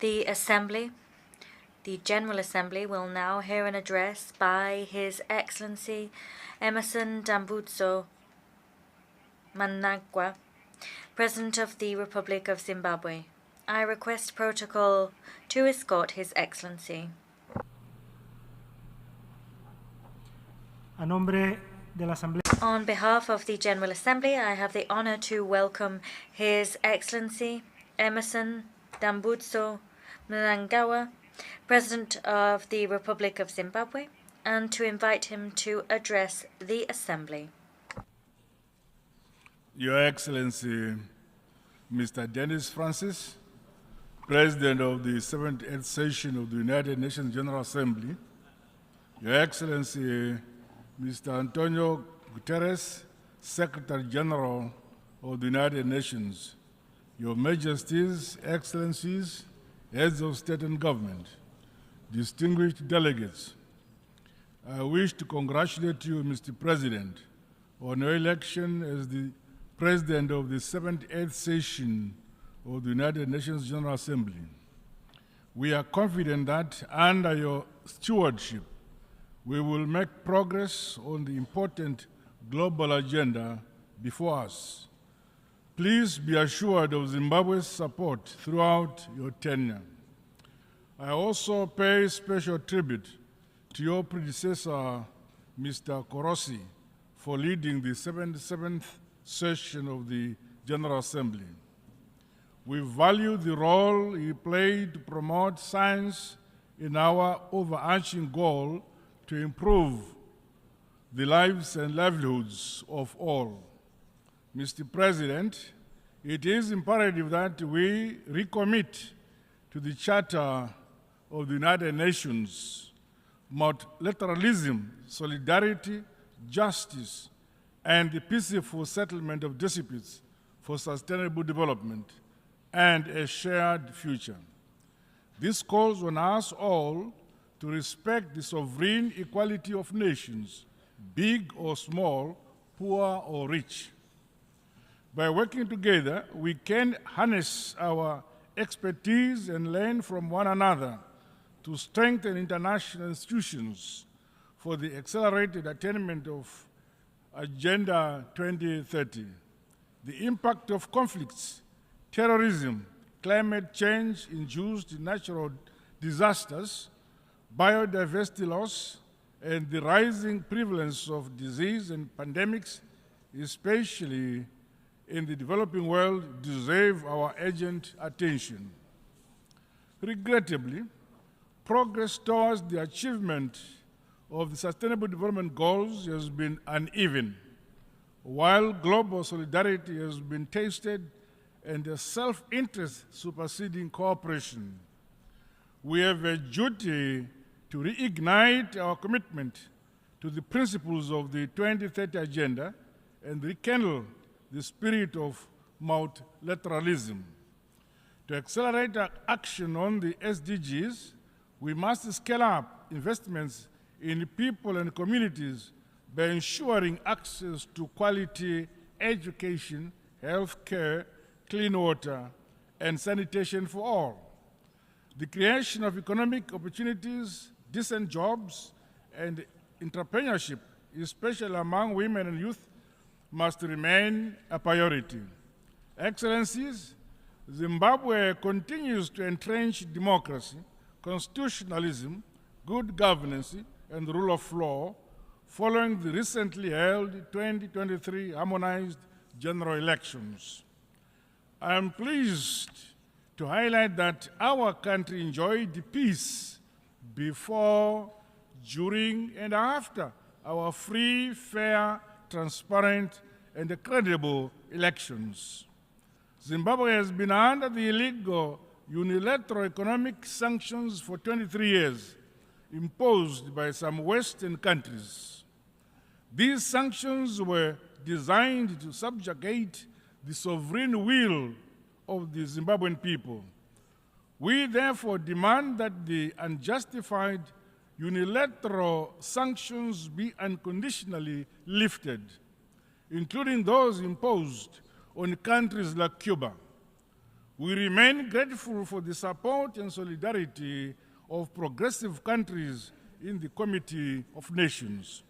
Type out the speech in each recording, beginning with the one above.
The Assembly, the General Assembly, will now hear an address by His Excellency Emerson Dambudzo Mnangagwa, President of the Republic of Zimbabwe. I request protocol to escort His Excellency. A nombre de la Asamblea. On behalf of the General Assembly, I have the honor to welcome His Excellency Emerson Dambudzo Mnangagwa, President of the Republic of Zimbabwe, and to invite him to address the Assembly. Your Excellency, Mr. Dennis Francis, President of the 78th session of the United Nations General Assembly, Your Excellency, Mr. Antonio Guterres, Secretary General of the United Nations, Your Majesties, Excellencies, Heads of State and Government, distinguished delegates, I wish to congratulate you, Mr. President, on your election as the President of the 78th session of the United Nations General Assembly. We are confident that under your stewardship, we will make progress on the important global agenda before us. Please be assured of Zimbabwe's support throughout your tenure. I also pay special tribute to your predecessor, Mr. Korosi, for leading the 77th session of the General Assembly. We value the role he played to promote science in our overarching goal to improve the lives and livelihoods of all. Mr. President, it is imperative that we recommit to the Charter of the United Nations, multilateralism, solidarity, justice, and the peaceful settlement of disputes for sustainable development and a shared future. This calls on us all to respect the sovereign equality of nations, big or small, poor or rich. By working together, we can harness our expertise and learn from one another to strengthen international institutions for the accelerated attainment of Agenda 2030. The impact of conflicts, terrorism, climate change-induced natural disasters, biodiversity loss, and the rising prevalence of disease and pandemics, especially in the developing world, deserve our urgent attention. Regrettably, progress towards the achievement of the Sustainable Development Goals has been uneven, while global solidarity has been tested and a self-interest superseding cooperation. We have a duty to reignite our commitment to the principles of the 2030 Agenda and rekindle the spirit of multilateralism. To accelerate our action on the SDGs, we must scale up investments in people and communities by ensuring access to quality education, health care, clean water, and sanitation for all. The creation of economic opportunities, decent jobs, and entrepreneurship, especially among women and youth, must remain a priority. Excellencies, Zimbabwe continues to entrench democracy, constitutionalism, good governance, and the rule of law following the recently held 2023 harmonized general elections. I am pleased to highlight that our country enjoyed peace before, during, and after our free, fair, transparent, and credible elections. Zimbabwe has been under the illegal unilateral economic sanctions for 23 years, imposed by some Western countries. These sanctions were designed to subjugate the sovereign will of the Zimbabwean people. We therefore demand that the unjustified unilateral sanctions be unconditionally lifted, including those imposed on countries like Cuba. We remain grateful for the support and solidarity of progressive countries in the Committee of Nations.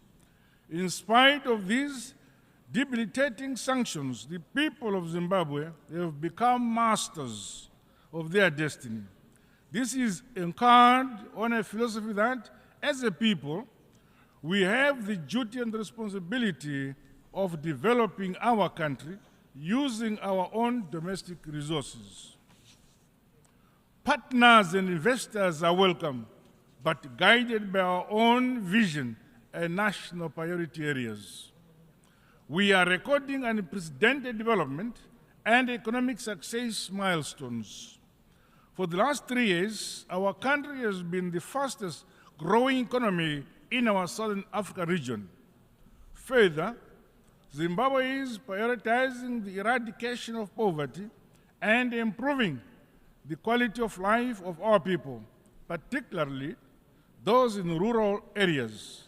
In spite of these debilitating sanctions, the people of Zimbabwe have become masters of their destiny. This is anchored on a philosophy that, as a people, we have the duty and responsibility of developing our country using our own domestic resources. Partners and investors are welcome, but guided by our own vision and national priority areas. We are recording unprecedented development and economic success milestones. For the last 3 years, our country has been the fastest growing economy in our Southern Africa region. Further, Zimbabwe is prioritizing the eradication of poverty and improving the quality of life of our people, particularly those in rural areas.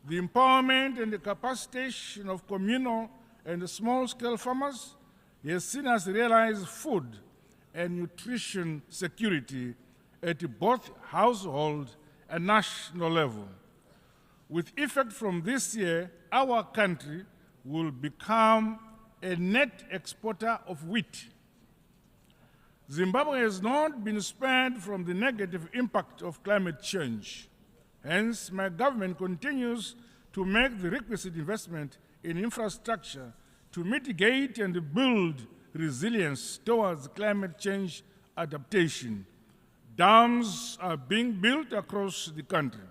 The empowerment and the capacitation of communal and small-scale farmers has seen us realize food and nutrition security at both household and national level. With effect from this year, our country will become a net exporter of wheat. Zimbabwe has not been spared from the negative impact of climate change. Hence, my government continues to make the requisite investment in infrastructure to mitigate and build resilience towards climate change adaptation. Dams are being built across the country.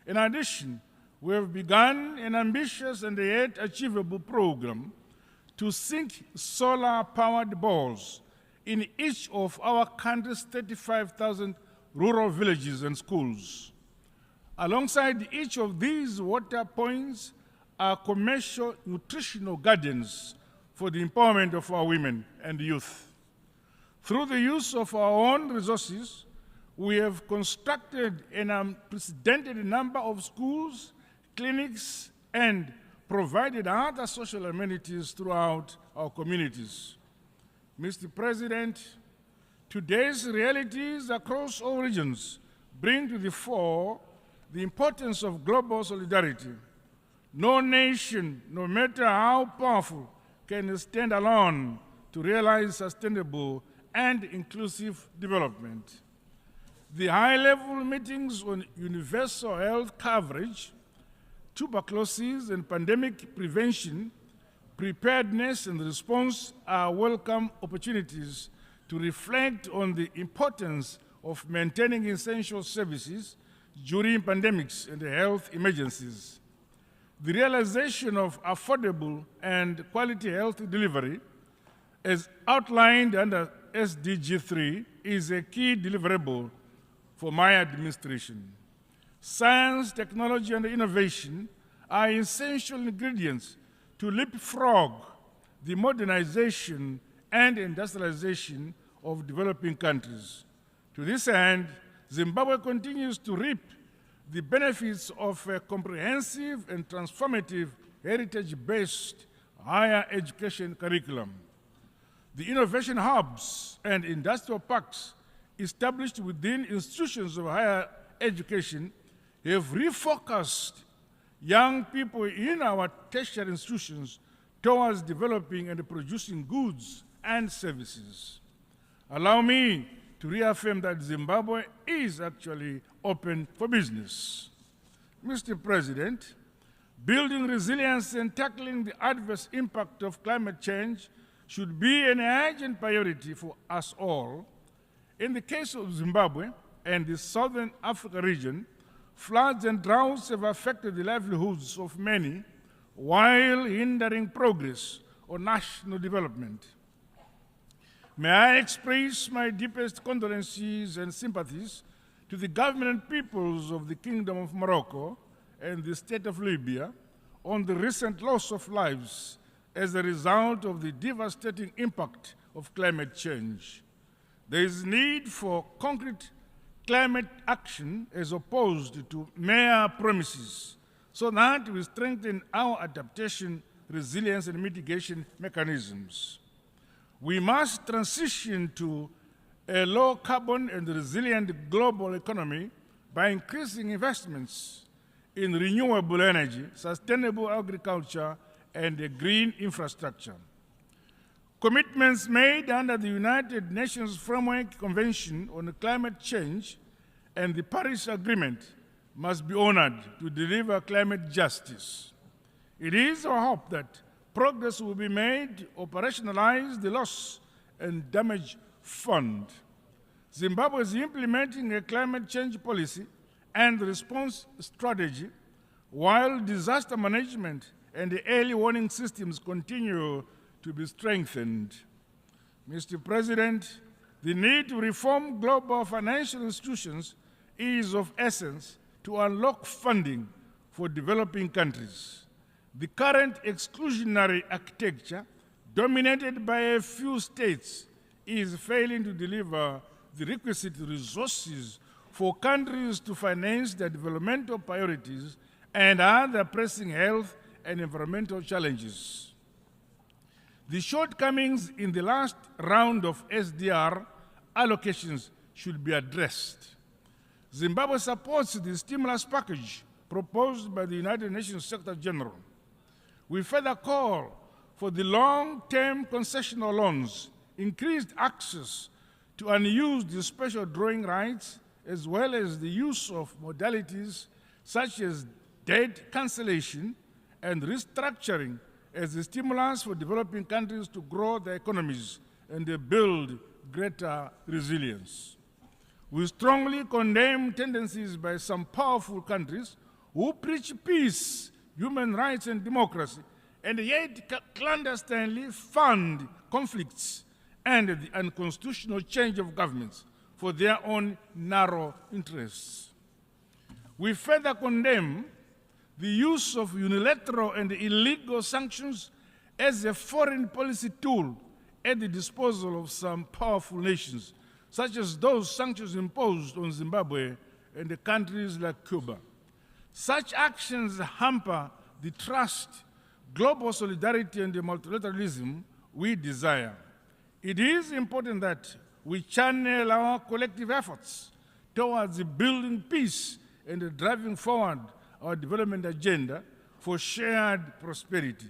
In addition, we have begun an ambitious and yet achievable program to sink solar-powered balls in each of our country's 35,000 rural villages and schools. Alongside each of these water points are commercial nutritional gardens for the empowerment of our women and youth. Through the use of our own resources, we have constructed an unprecedented number of schools, clinics, and provided other social amenities throughout our communities. Mr. President, today's realities across all regions bring to the fore the importance of global solidarity. No nation, no matter how powerful, can stand alone to realize sustainable and inclusive development. The high-level meetings on universal health coverage, tuberculosis and pandemic prevention, preparedness and response are welcome opportunities to reflect on the importance of maintaining essential services during pandemics and health emergencies. The realization of affordable and quality health delivery, as outlined under SDG 3, is a key deliverable for my administration. Science, technology, and innovation are essential ingredients to leapfrog the modernization and industrialization of developing countries. To this end, Zimbabwe continues to reap the benefits of a comprehensive and transformative heritage-based higher education curriculum. The innovation hubs and industrial parks established within institutions of higher education have refocused young people in our tertiary institutions towards developing and producing goods and services. Allow me to reaffirm that Zimbabwe is actually open for business. Mr. President, building resilience and tackling the adverse impact of climate change should be an urgent priority for us all. In the case of Zimbabwe and the Southern Africa region, floods and droughts have affected the livelihoods of many while hindering progress on national development. May I express my deepest condolences and sympathies to the government and peoples of the Kingdom of Morocco and the state of Libya on the recent loss of lives as a result of the devastating impact of climate change. There is need for concrete climate action as opposed to mere promises, so that we strengthen our adaptation, resilience, and mitigation mechanisms. We must transition to a low-carbon and resilient global economy by increasing investments in renewable energy, sustainable agriculture, and green infrastructure. Commitments made under the United Nations Framework Convention on Climate Change and the Paris Agreement must be honored to deliver climate justice. It is our hope that progress will be made to operationalize the loss and damage fund. Zimbabwe is implementing a climate change policy and response strategy, while disaster management and the early warning systems continue to be strengthened. Mr. President, the need to reform global financial institutions is of essence to unlock funding for developing countries. The current exclusionary architecture, dominated by a few states, is failing to deliver the requisite resources for countries to finance their developmental priorities and other pressing health and environmental challenges. The shortcomings in the last round of SDR allocations should be addressed. Zimbabwe supports the stimulus package proposed by the United Nations Secretary General. We further call for the long-term concessional loans, increased access to unused special drawing rights, as well as the use of modalities such as debt cancellation and restructuring as a stimulus for developing countries to grow their economies and build greater resilience. We strongly condemn tendencies by some powerful countries who preach peace, human rights, and democracy, and yet clandestinely fund conflicts and the unconstitutional change of governments for their own narrow interests. We further condemn the use of unilateral and illegal sanctions as a foreign policy tool at the disposal of some powerful nations, such as those sanctions imposed on Zimbabwe and the countries like Cuba. Such actions hamper the trust, global solidarity, and the multilateralism we desire. It is important that we channel our collective efforts towards building peace and driving forward our development agenda for shared prosperity.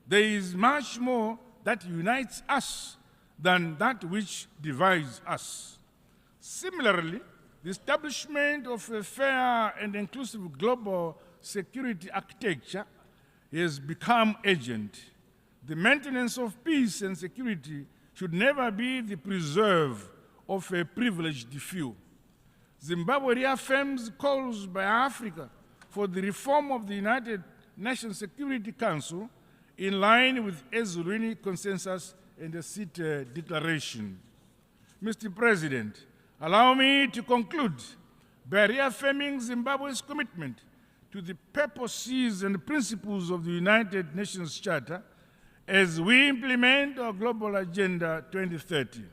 There is much more that unites us than that which divides us. Similarly, the establishment of a fair and inclusive global security architecture has become urgent. The maintenance of peace and security should never be the preserve of a privileged few. Zimbabwe reaffirms calls by Africa for the reform of the United Nations Security Council in line with Ezulwini Consensus and the CITE Declaration. Mr. President, allow me to conclude by reaffirming Zimbabwe's commitment to the purposes and principles of the United Nations Charter as we implement our Global Agenda 2030.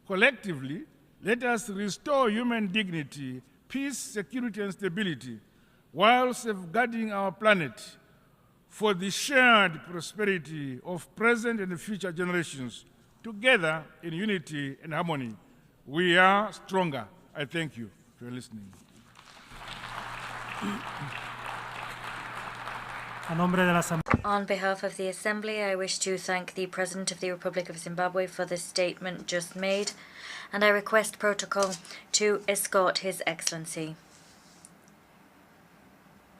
Collectively, let us restore human dignity, peace, security, and stability, while safeguarding our planet for the shared prosperity of present and future generations. Together, in unity and harmony, we are stronger. I thank you for listening. On behalf of the Assembly, I wish to thank the President of the Republic of Zimbabwe for the statement just made, and I request protocol to escort His Excellency.